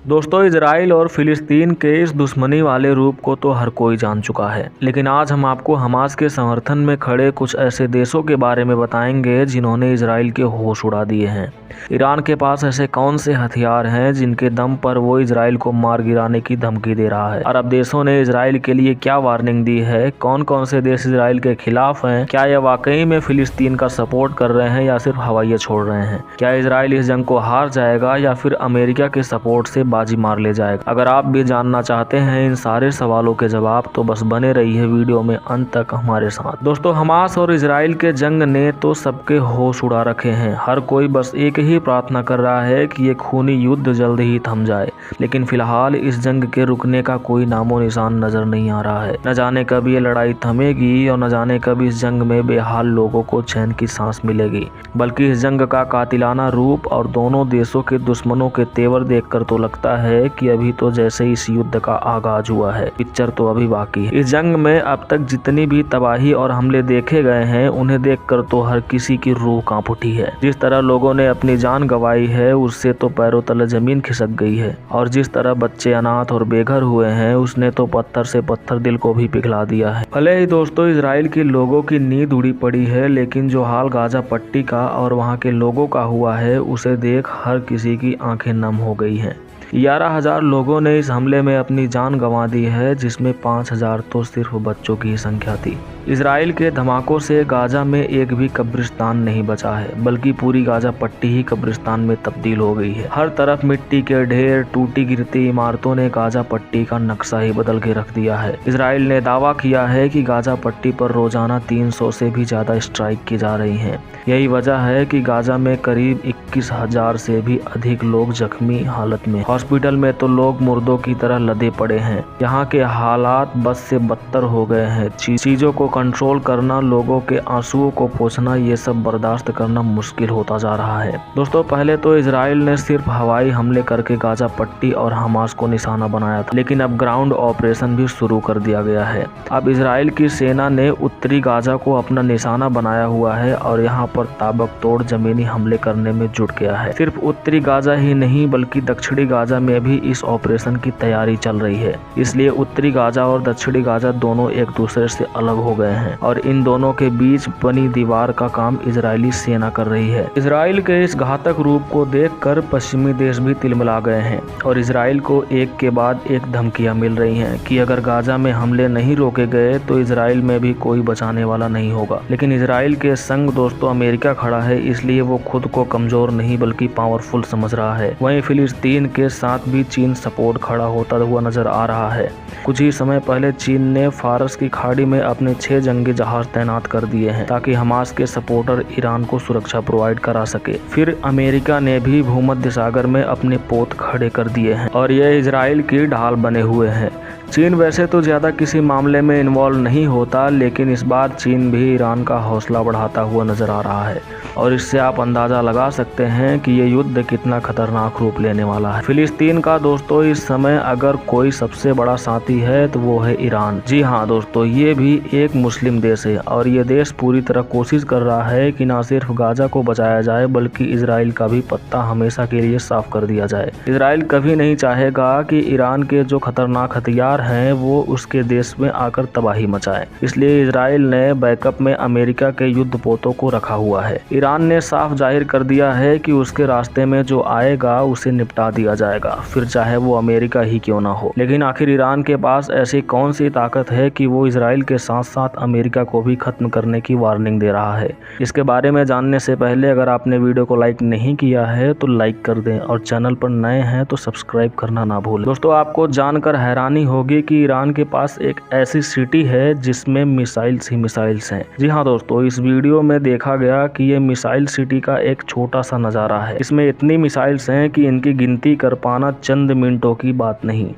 दोस्तों, इजराइल और फिलिस्तीन के इस दुश्मनी वाले रूप को तो हर कोई जान चुका है, लेकिन आज हम आपको हमास के समर्थन में खड़े कुछ ऐसे देशों के बारे में बताएंगे जिन्होंने इजराइल के होश उड़ा दिए हैं। ईरान के पास ऐसे कौन से हथियार हैं जिनके दम पर वो इजराइल को मार गिराने की धमकी दे रहा है। अरब देशों ने इजराइल के लिए क्या वार्निंग दी है, कौन कौन से देश इजराइल के खिलाफ हैं, क्या यह वाकई में फिलिस्तीन का सपोर्ट कर रहे हैं या सिर्फ हवाइयां छोड़ रहे हैं, क्या इजराइल इस जंग को हार जाएगा या फिर अमेरिका के सपोर्ट से बाजी मार ले जाएगा। अगर आप भी जानना चाहते हैं इन सारे सवालों के जवाब तो बस बने रहिए वीडियो में अंत तक हमारे साथ। दोस्तों, हमास और इजराइल के जंग ने तो सबके होश उड़ा रखे हैं। हर कोई बस एक ही प्रार्थना कर रहा है कि ये खूनी युद्ध जल्द ही थम जाए, लेकिन फिलहाल इस जंग के रुकने का कोई नामो निशान नजर नहीं आ रहा है। न जाने कब ये लड़ाई थमेगी और न जाने कब इस जंग में बेहाल लोगों को चैन की सांस मिलेगी। बल्कि इस जंग का कातिलाना रूप और दोनों देशों के दुश्मनों के तेवर देखकर तो लगता है कि अभी तो जैसे इस युद्ध का आगाज हुआ है, पिक्चर तो अभी बाकी है। इस जंग में अब तक जितनी भी तबाही और हमले देखे गए हैं उन्हें देखकर तो हर किसी की रूह कांप उठी है। जिस तरह लोगों ने अपनी जान गंवाई है उससे तो पैरों तले जमीन खिसक गई है, और जिस तरह बच्चे अनाथ और बेघर हुए हैं उसने तो पत्थर से पत्थर दिल को भी पिघला दिया है। भले ही दोस्तों इजराइल के लोगों की नींद उड़ी पड़ी है, लेकिन जो हाल गाजा पट्टी का और वहां के लोगों का हुआ है उसे देख हर किसी की आंखें नम हो गई हैं। 11,000 लोगों ने इस हमले में अपनी जान गंवा दी है, जिसमें 5,000 तो सिर्फ बच्चों की ही संख्या थी। इजराइल के धमाकों से गाजा में एक भी कब्रिस्तान नहीं बचा है, बल्कि पूरी गाजा पट्टी ही कब्रिस्तान में तब्दील हो गई है। हर तरफ मिट्टी के ढेर, टूटी गिरती इमारतों ने गाजा पट्टी का नक्शा ही बदल के रख दिया है। इजराइल ने दावा किया है कि गाजा पट्टी पर रोजाना 300 से भी ज्यादा स्ट्राइक की जा रही हैं। यही वजह है कि गाजा में करीब 21,000 से भी अधिक लोग जख्मी हालत में। हॉस्पिटल में तो लोग मुर्दों की तरह लदे पड़े हैं। यहाँ के हालात बस से बदतर हो गए हैं। चीजों को कंट्रोल करना, लोगों के आंसुओं को पोंछना, ये सब बर्दाश्त करना मुश्किल होता जा रहा है। दोस्तों, पहले तो इजराइल ने सिर्फ हवाई हमले करके गाजा पट्टी और हमास को निशाना बनाया था, लेकिन अब ग्राउंड ऑपरेशन भी शुरू कर दिया गया है। अब इजराइल की सेना ने उत्तरी गाजा को अपना निशाना बनाया हुआ है और यहाँ पर ताबड़तोड़ जमीनी हमले करने में जुट गया है। सिर्फ उत्तरी गाजा ही नहीं बल्कि दक्षिणी गाजा में भी इस ऑपरेशन की तैयारी चल रही है। इसलिए उत्तरी गाजा और दक्षिणी गाजा दोनों एक दूसरे से अलग हो गए हैं और इन दोनों के बीच बनी दीवार का काम इजरायली सेना कर रही है। इजराइल के इस घातक रूप को देखकर पश्चिमी देश भी तिलमिला गए हैं और इजराइल को एक के बाद एक धमकियां मिल रही हैं कि अगर गाजा में हमले नहीं रोके गए तो इजराइल में भी कोई बचाने वाला नहीं होगा। लेकिन इजराइल के संग दोस्तों अमेरिका खड़ा है, इसलिए वो खुद को कमजोर नहीं बल्कि पावरफुल समझ रहा है। वहीं फिलिस्तीन के साथ भी चीन सपोर्ट खड़ा होता हुआ नजर आ रहा है। कुछ ही समय पहले चीन ने फारस की खाड़ी में अपने 6 जंगी जहाज तैनात कर दिए हैं ताकि हमास के सपोर्टर ईरान को सुरक्षा प्रोवाइड करा सके। फिर अमेरिका ने भी भूमध्य सागर में अपने पोत खड़े कर दिए हैं और ये इजराइल की ढाल बने हुए हैं। चीन वैसे तो ज्यादा किसी मामले में इन्वॉल्व नहीं होता, लेकिन इस बार चीन भी ईरान का हौसला बढ़ाता हुआ नजर आ रहा है और इससे आप अंदाजा लगा सकते हैं कि ये युद्ध कितना खतरनाक रूप लेने वाला है। फिलिस्तीन का दोस्तों इस समय अगर कोई सबसे बड़ा साथी है तो वो है ईरान। जी हाँ दोस्तों, ये भी एक मुस्लिम देश है और ये देश पूरी तरह कोशिश कर रहा है कि न सिर्फ गाजा को बचाया जाए बल्कि इजराइल का भी पत्ता हमेशा के लिए साफ कर दिया जाए। इजराइल कभी नहीं चाहेगा कि ईरान के जो खतरनाक हथियार हैं वो उसके देश में आकर तबाही मचाए। इसलिए इजराइल ने बैकअप में अमेरिका के युद्ध पोतों को रखा हुआ है। ईरान ने साफ जाहिर कर दिया है कि उसके रास्ते में जो आएगा उसे निपटा दिया जाएगा, फिर चाहे वो अमेरिका ही क्यों ना हो। लेकिन आखिर ईरान के पास ऐसी कौन सी ताकत है कि वो इजराइल के साथ साथ अमेरिका को भी खत्म करने की वार्निंग दे रहा है। इसके बारे में जानने से पहले अगर आपने वीडियो को लाइक नहीं किया है तो लाइक कर दें और चैनल पर नए हैं तो सब्सक्राइब करना ना भूलें। दोस्तों, आपको जानकर हैरानी होगी कि ईरान के पास एक ऐसी सिटी है जिसमें मिसाइल्स ही मिसाइल्स हैं। जी हाँ दोस्तों, इस वीडियो में देखा गया कि ये मिसाइल सिटी का एक छोटा सा नज़ारा है। इसमें इतनी मिसाइल्स हैं कि इनकी गिनती कर पाना चंद मिनटों की बात नहीं।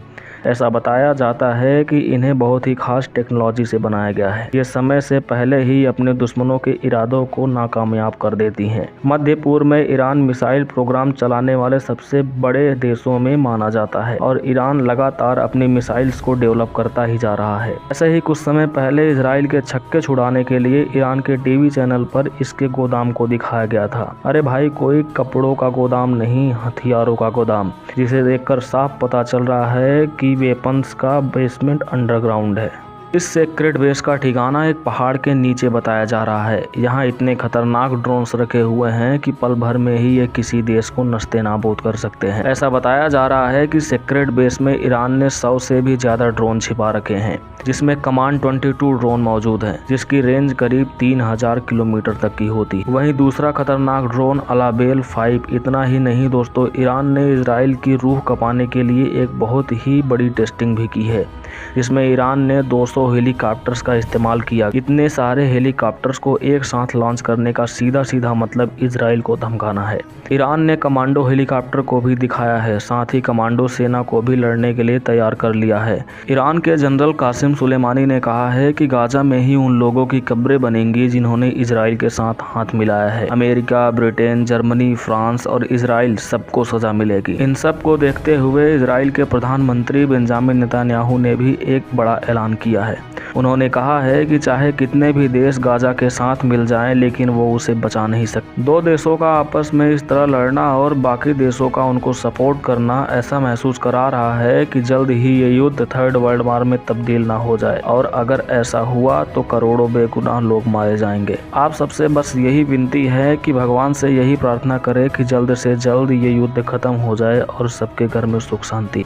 ऐसा बताया जाता है कि इन्हें बहुत ही खास टेक्नोलॉजी से बनाया गया है। ये समय से पहले ही अपने दुश्मनों के इरादों को नाकामयाब कर देती हैं। मध्य पूर्व में ईरान मिसाइल प्रोग्राम चलाने वाले सबसे बड़े देशों में माना जाता है और ईरान लगातार अपनी मिसाइल्स को डेवलप करता ही जा रहा है। ऐसे ही कुछ समय पहले इजराइल के छक्के छुड़ाने के लिए ईरान के टीवी चैनल पर इसके गोदाम को दिखाया गया था। अरे भाई, कोई कपड़ों का गोदाम नहीं, हथियारों का गोदाम, जिसे देखकर साफ पता चल रहा है कि वेपन्स का बेसमेंट अंडरग्राउंड है। इस सीक्रेट बेस का ठिकाना एक पहाड़ के नीचे बताया जा रहा है। यहाँ इतने खतरनाक ड्रोन्स रखे हुए हैं कि पल भर में ही ये किसी देश को नस्ते नाबूद कर सकते हैं। ऐसा बताया जा रहा है कि सीक्रेट बेस में ईरान ने 100 से भी ज्यादा ड्रोन छिपा रखे हैं, जिसमें कमांड 22 ड्रोन मौजूद है, जिसकी रेंज करीब 3000 किलोमीटर तक की होती। वहीं दूसरा खतरनाक ड्रोन अलाबेल 5। इतना ही नहीं दोस्तों, ईरान ने इजराइल की रूह कपाने के लिए एक बहुत ही बड़ी टेस्टिंग भी की है, जिसमें ईरान ने 200 हेलीकॉप्टर्स का इस्तेमाल किया। इतने सारे हेलीकॉप्टर्स को एक साथ लॉन्च करने का सीधा मतलब इजराइल को धमकाना है। ईरान ने कमांडो हेलीकॉप्टर को भी दिखाया है, साथ ही कमांडो सेना को भी लड़ने के लिए तैयार कर लिया है। ईरान के जनरल कासिम सुलेमानी ने कहा है कि गाजा में ही उन लोगों की कब्रें बनेंगी जिन्होंने इजराइल के साथ हाथ मिलाया है। अमेरिका, ब्रिटेन, जर्मनी, फ्रांस और इजराइल सबको सजा मिलेगी। इन सब को देखते हुए इजराइल के प्रधानमंत्री बेंजामिन नेतन्याहू ने भी एक बड़ा ऐलान किया है। उन्होंने कहा है कि चाहे कितने भी देश गाजा के साथ मिल जाएं, लेकिन वो उसे बचा नहीं सकते। दो देशों का आपस में इस तरह लड़ना और बाकी देशों का उनको सपोर्ट करना ऐसा महसूस करा रहा है कि जल्द ही ये युद्ध 3rd वर्ल्ड वार में तब्दील ना हो जाए, और अगर ऐसा हुआ तो करोड़ों बेगुनाह लोग मारे जाएंगे। आप सबसे बस यही विनती है कि भगवान से यही प्रार्थना करें कि जल्द से जल्द ये युद्ध खत्म हो जाए और सबके घर में सुख शांति